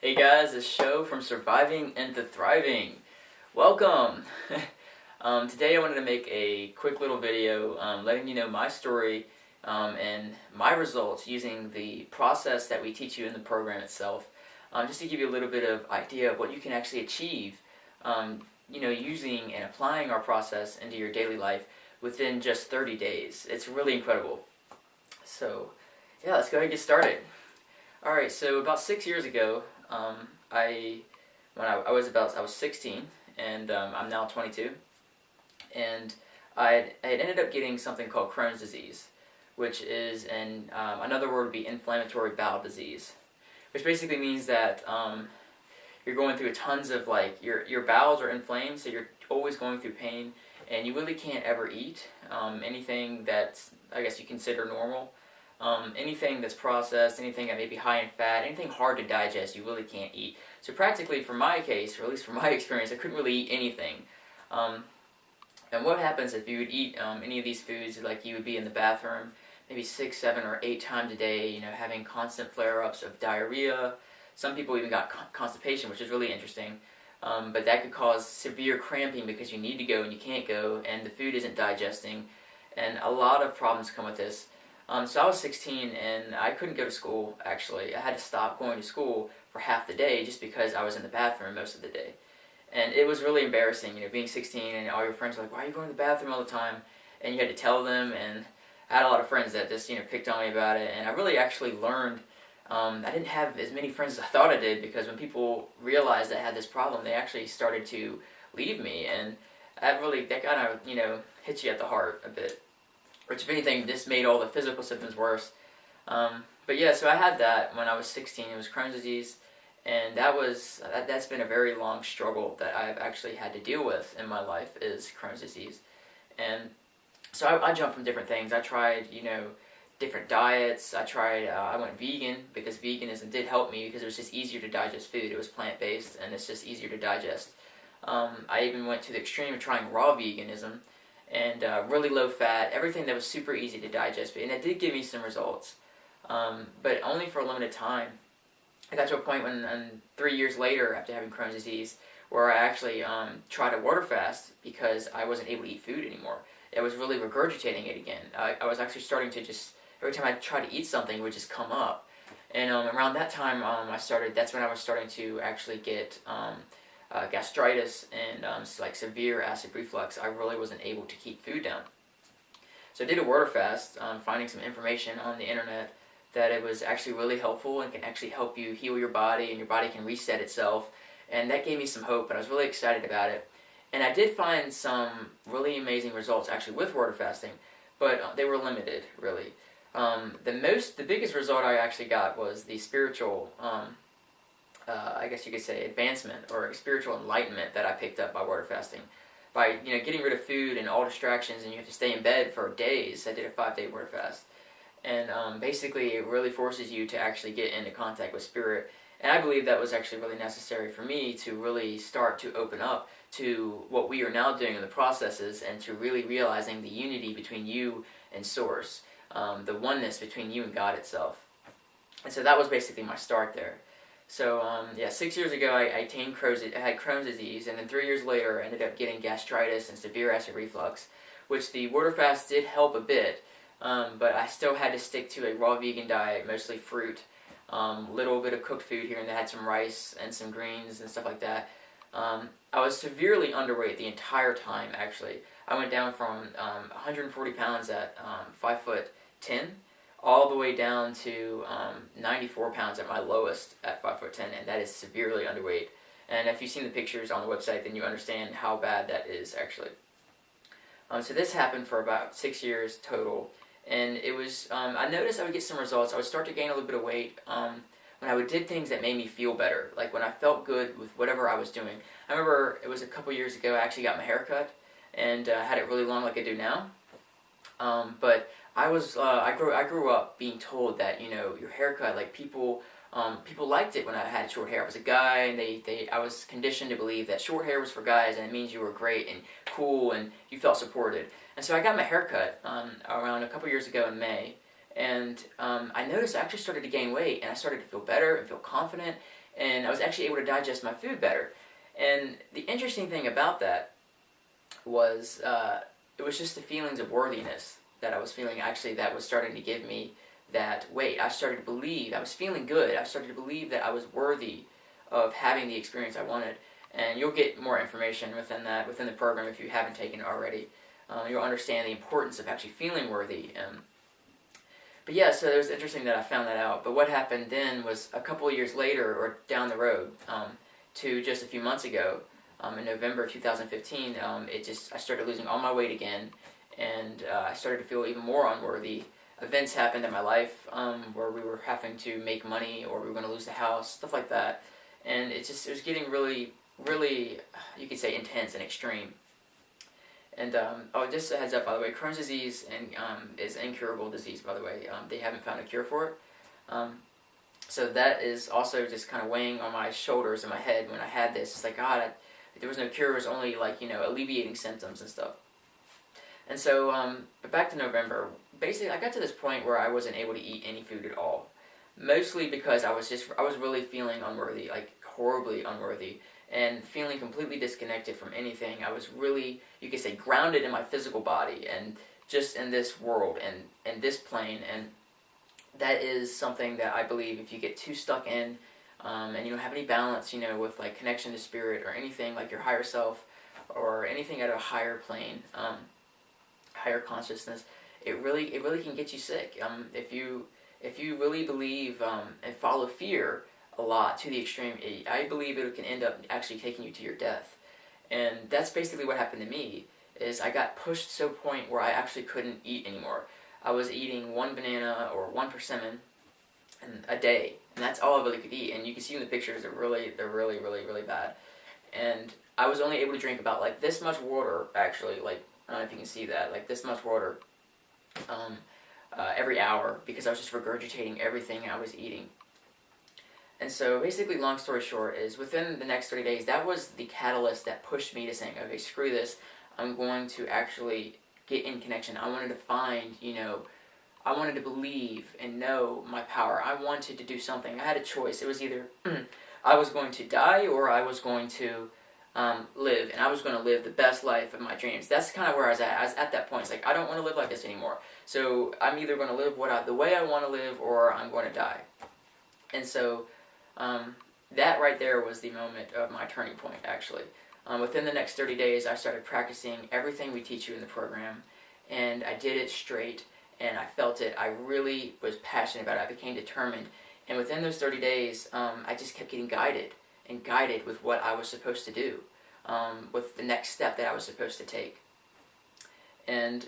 Hey guys, it's Shou from Surviving into Thriving. Welcome! Today I wanted to make a quick little video letting you know my story and my results using the process that we teach you in the program itself, just to give you a little bit of idea of what you can actually achieve using and applying our process into your daily life within just 30 days. It's really incredible. So yeah, let's go ahead and get started. Alright, so about 6 years ago, I was 16, and I'm now 22, and I had ended up getting something called Crohn's Disease, which is another word would be inflammatory bowel disease, which basically means that you're going through tons of, like, your bowels are inflamed, so you're always going through pain, and you really can't ever eat anything that's, I guess, you consider normal. Anything that's processed, anything that may be high in fat, anything hard to digest, you really can't eat. So practically, for my case, or at least from my experience, I couldn't really eat anything. And what happens if you would eat any of these foods, like you would be in the bathroom maybe 6, 7, or 8 times a day, having constant flare-ups of diarrhea. Some people even got constipation, which is really interesting. But that could cause severe cramping because you need to go and you can't go, and the food isn't digesting. And a lot of problems come with this. So I was 16 and I couldn't go to school, actually. I had to stop going to school for half the day just because I was in the bathroom most of the day. And it was really embarrassing, being 16 and all your friends were like, why are you going to the bathroom all the time? And you had to tell them, and I had a lot of friends that just, picked on me about it. And I really actually learned, I didn't have as many friends as I thought I did, because when people realized I had this problem, they actually started to leave me. And that kind of, hits you at the heart a bit. Which, if anything, just made all the physical symptoms worse. But yeah, so I had that when I was 16. It was Crohn's disease, and that's been a very long struggle that I've actually had to deal with in my life, is Crohn's disease. And so I jumped from different things. I tried, different diets. I went vegan, because veganism did help me, because it was just easier to digest food. It was plant-based, and it's just easier to digest. I even went to the extreme of trying raw veganism, and really low fat, everything that was super easy to digest, and it did give me some results, but only for a limited time. I got to a point when, 3 years later, after having Crohn's disease, where I actually tried a water fast because I wasn't able to eat food anymore. I was really regurgitating it again. I was actually starting to just, every time I tried to eat something, it would just come up. And around that time, that's when I was starting to actually get gastritis and like severe acid reflux. I really wasn't able to keep food down. So I did a water fast, finding some information on the internet that it was actually really helpful and can actually help you heal your body, and your body can reset itself. And that gave me some hope, and I was really excited about it. And I did find some really amazing results actually with water fasting, but they were limited, really. The biggest result I actually got was the spiritual I guess you could say advancement or spiritual enlightenment that I picked up by water fasting. By getting rid of food and all distractions, and you have to stay in bed for days. I did a 5-day water fast. And basically it really forces you to actually get into contact with spirit. And I believe that was actually really necessary for me to really start to open up to what we are now doing in the processes, and to really realizing the unity between you and Source, the oneness between you and God itself. And so that was basically my start there. So, 6 years ago, I had Crohn's disease, and then 3 years later, I ended up getting gastritis and severe acid reflux, which the water fast did help a bit, but I still had to stick to a raw vegan diet, mostly fruit, little bit of cooked food here and there. Had some rice and some greens and stuff like that. I was severely underweight the entire time, actually. I went down from 140 pounds at 5'10", all the way down to 94 pounds at my lowest at 5'10", and that is severely underweight. And if you've seen the pictures on the website, then you understand how bad that is, actually. So this happened for about 6 years total, and it was, I noticed I would get some results. I would start to gain a little bit of weight when I did things that made me feel better, like when I felt good with whatever I was doing. I remember it was a couple years ago, I actually got my hair cut, and had it really long like I do now. But I grew up being told that, your haircut, like people liked it when I had short hair. I was a guy, and I was conditioned to believe that short hair was for guys, and it means you were great and cool and you felt supported. And so I got my hair cut around a couple years ago in May, and I noticed I actually started to gain weight, and I started to feel better and feel confident, and I was actually able to digest my food better. And the interesting thing about that was it was just the feelings of worthiness that I was feeling, actually, that was starting to give me that weight. I started to believe, I was feeling good. I started to believe that I was worthy of having the experience I wanted. And you'll get more information within the program if you haven't taken it already. You'll understand the importance of actually feeling worthy. But yeah, so it was interesting that I found that out. But what happened then was a couple of years later, or down the road, to just a few months ago, in November of 2015, I started losing all my weight again, and I started to feel even more unworthy. Events happened in my life where we were having to make money, or we were going to lose the house, stuff like that. And it was getting really, really, you could say, intense and extreme. And just a heads up, by the way, Crohn's disease is an incurable disease, by the way. They haven't found a cure for it. So that is also just kind of weighing on my shoulders and my head when I had this. It's like, God, there was no cure. It was only, like, alleviating symptoms and stuff. And so, but back to November, basically I got to this point where I wasn't able to eat any food at all. Mostly because I was really feeling unworthy, like horribly unworthy, and feeling completely disconnected from anything. I was really, you could say, grounded in my physical body and just in this world and this plane. And that is something that I believe if you get too stuck in and you don't have any balance, with like connection to spirit or anything like your higher self or anything at a higher plane, higher consciousness, it really can get you sick. If you really believe and follow fear a lot to the extreme, I believe it can end up actually taking you to your death. And that's basically what happened to me, is I got pushed to a point where I actually couldn't eat anymore. I was eating one banana or one persimmon a day, and that's all I really could eat. And you can see in the pictures, they're really, really bad. And I was only able to drink about like this much water, actually, like, I don't know if you can see that, like this much water every hour, because I was just regurgitating everything I was eating. And so basically, long story short, is within the next 30 days, that was the catalyst that pushed me to saying, okay, screw this, I'm going to actually get in connection. I wanted to find, I wanted to believe and know my power. I wanted to do something. I had a choice. It was either I was going to die or I was going to live, and I was going to live the best life of my dreams. That's kind of where I was at. I was at that point. It's like, I don't want to live like this anymore. So I'm either going to live the way I want to live, or I'm going to die. And so that right there was the moment of my turning point, actually. Within the next 30 days, I started practicing everything we teach you in the program, and I did it straight, and I felt it. I really was passionate about it. I became determined. And within those 30 days, I just kept getting guided with what I was supposed to do, with the next step that I was supposed to take. And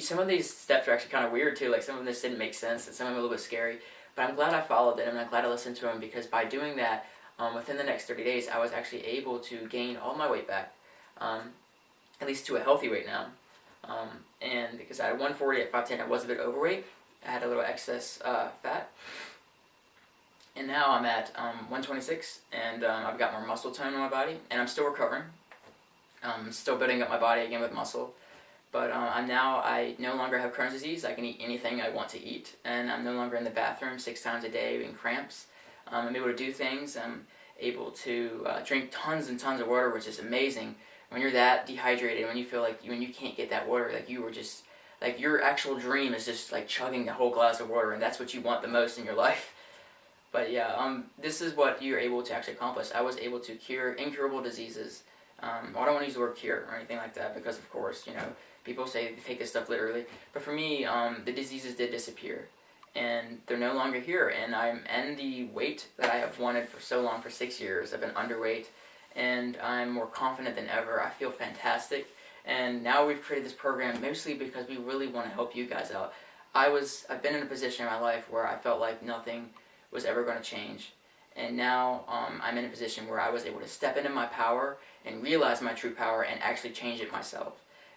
some of these steps are actually kind of weird too, like some of them just didn't make sense, and some of them are a little bit scary, but I'm glad I followed them, and I'm glad I listened to them, because by doing that, within the next 30 days, I was actually able to gain all my weight back, at least to a healthy weight now. And because I had 140 at 5'10", I was a bit overweight, I had a little excess fat. And now I'm at 126, and I've got more muscle tone in my body, and I'm still recovering. I'm still building up my body again with muscle. But I no longer have Crohn's disease. I can eat anything I want to eat, and I'm no longer in the bathroom 6 times a day in cramps. I'm able to do things. I'm able to drink tons and tons of water, which is amazing. When you're that dehydrated, when you feel like when you can't get that water, like you were just, like your actual dream is just like chugging the whole glass of water, and that's what you want the most in your life. But yeah, this is what you're able to actually accomplish. I was able to cure incurable diseases. I don't want to use the word cure or anything like that, because of course, people say they take this stuff literally. But for me, the diseases did disappear, and they're no longer here. And I'm in the weight that I have wanted for so long, for 6 years. I've been underweight, and I'm more confident than ever. I feel fantastic. And now we've created this program mostly because we really want to help you guys out. I've been in a position in my life where I felt like nothing was ever going to change. And now I'm in a position where I was able to step into my power and realize my true power and actually change it myself.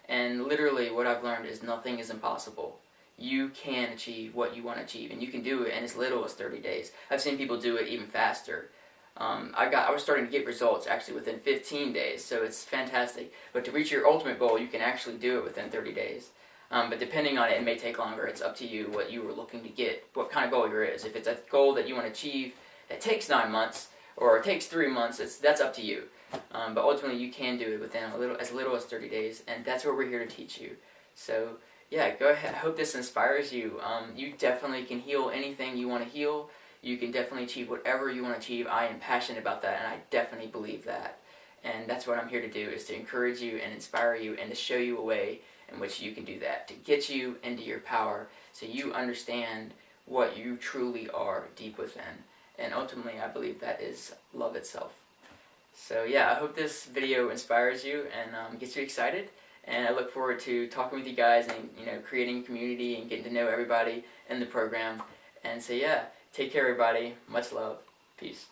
And literally what I've learned is nothing is impossible. You can achieve what you want to achieve, and you can do it in as little as 30 days. I've seen people do it even faster. I was starting to get results actually within 15 days, so it's fantastic. But to reach your ultimate goal, you can actually do it within 30 days. But depending on it, it may take longer. It's up to you what you were looking to get, what kind of goal yours is. If it's a goal that you want to achieve that takes 9 months, or it takes 3 months. That's up to you. But ultimately, you can do it within as little as 30 days, and that's what we're here to teach you. So yeah, go ahead. I hope this inspires you. You definitely can heal anything you want to heal. You can definitely achieve whatever you want to achieve. I am passionate about that, and I definitely believe that. And that's what I'm here to do, is to encourage you and inspire you and to show you a way in which you can do that, to get you into your power so you understand what you truly are deep within. And ultimately, I believe that is love itself. So yeah, I hope this video inspires you and gets you excited. And I look forward to talking with you guys and creating a community and getting to know everybody in the program. And so yeah, take care everybody. Much love. Peace.